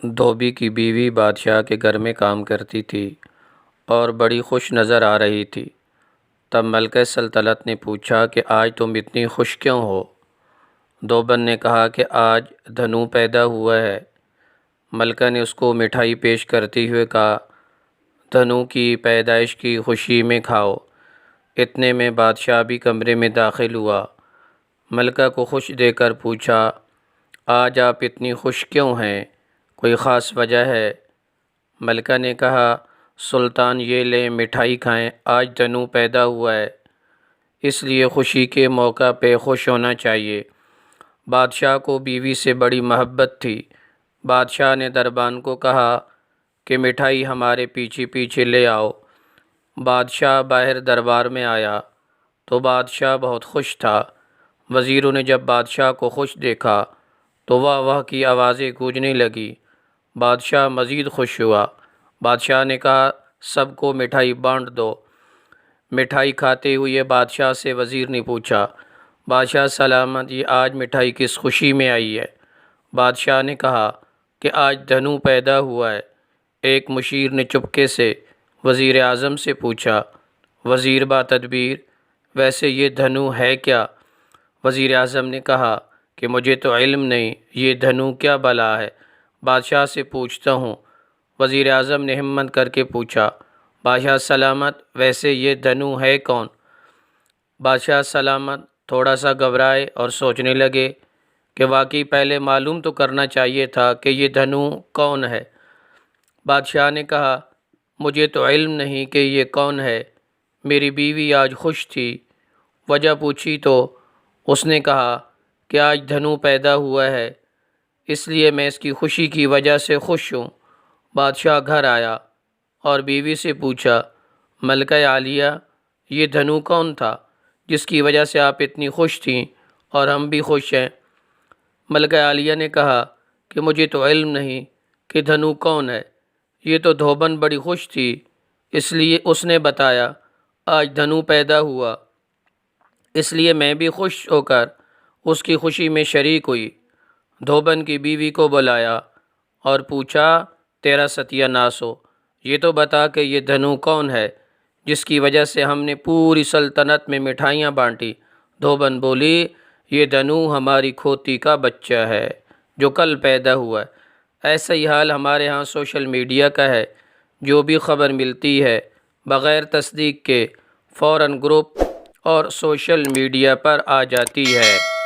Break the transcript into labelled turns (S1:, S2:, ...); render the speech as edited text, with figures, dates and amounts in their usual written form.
S1: دھوبی کی بیوی بادشاہ کے گھر میں کام کرتی تھی اور بڑی خوش نظر آ رہی تھی۔ تب ملکہ سلطنت نے پوچھا کہ آج تم اتنی خوش کیوں ہو؟ دھوبن نے کہا کہ آج دھنو پیدا ہوا ہے۔ ملکہ نے اس کو مٹھائی پیش کرتے ہوئے کہا، دھنو کی پیدائش کی خوشی میں کھاؤ۔ اتنے میں بادشاہ بھی کمرے میں داخل ہوا۔ ملکہ کو خوش دیکھ کر پوچھا، آج آپ اتنی خوش کیوں ہیں؟ کوئی خاص وجہ ہے؟ ملکہ نے کہا، سلطان یہ لیں مٹھائی کھائیں، آج دھنو پیدا ہوا ہے، اس لیے خوشی کے موقع پہ خوش ہونا چاہیے۔ بادشاہ کو بیوی سے بڑی محبت تھی۔ بادشاہ نے دربان کو کہا کہ مٹھائی ہمارے پیچھے پیچھے لے آؤ۔ بادشاہ باہر دربار میں آیا تو بادشاہ بہت خوش تھا۔ وزیروں نے جب بادشاہ کو خوش دیکھا تو واہ واہ کی آوازیں گونجنے لگی۔ بادشاہ مزید خوش ہوا۔ بادشاہ نے کہا، سب کو مٹھائی بانٹ دو۔ مٹھائی کھاتے ہوئے بادشاہ سے وزیر نے پوچھا، بادشاہ سلامت، یہ آج مٹھائی کس خوشی میں آئی ہے؟ بادشاہ نے کہا کہ آج دھنو پیدا ہوا ہے۔ ایک مشیر نے چپکے سے وزیر اعظم سے پوچھا، وزیر با تدبیر، ویسے یہ دھنو ہے کیا؟ وزیر اعظم نے کہا کہ مجھے تو علم نہیں، یہ دھنو کیا بلا ہے، بادشاہ سے پوچھتا ہوں۔ وزیر اعظم نے ہمت کر کے پوچھا، بادشاہ سلامت، ویسے یہ دھنو ہے کون؟ بادشاہ سلامت تھوڑا سا گھبرائے اور سوچنے لگے کہ واقعی پہلے معلوم تو کرنا چاہیے تھا کہ یہ دھنو کون ہے۔ بادشاہ نے کہا، مجھے تو علم نہیں کہ یہ کون ہے، میری بیوی آج خوش تھی۔ وجہ پوچھی تو اس نے کہا کہ آج دھنو پیدا ہوا ہے، اس لیے میں اس کی خوشی کی وجہ سے خوش ہوں۔ بادشاہ گھر آیا اور بیوی سے پوچھا، ملکہ عالیہ، یہ دھنو کون تھا جس کی وجہ سے آپ اتنی خوش تھیں اور ہم بھی خوش ہیں؟ ملکہ عالیہ نے کہا کہ مجھے تو علم نہیں کہ دھنو کون ہے، یہ تو دھوبن بڑی خوش تھی، اس لیے اس نے بتایا آج دھنو پیدا ہوا، اس لیے میں بھی خوش ہو کر اس کی خوشی میں شریک ہوئی۔ دھوبن کی بیوی کو بلایا اور پوچھا، تیرا ستیہ ناش ہو، یہ تو بتا کہ یہ دھنو کون ہے جس کی وجہ سے ہم نے پوری سلطنت میں مٹھائیاں بانٹی؟ دھوبن بولی، یہ دھنو ہماری کھوتی کا بچہ ہے جو کل پیدا ہوا ہے۔ ایسا ہی حال ہمارے ہاں سوشل میڈیا کا ہے، جو بھی خبر ملتی ہے بغیر تصدیق کے فوراً گروپ اور سوشل میڈیا پر آ جاتی ہے۔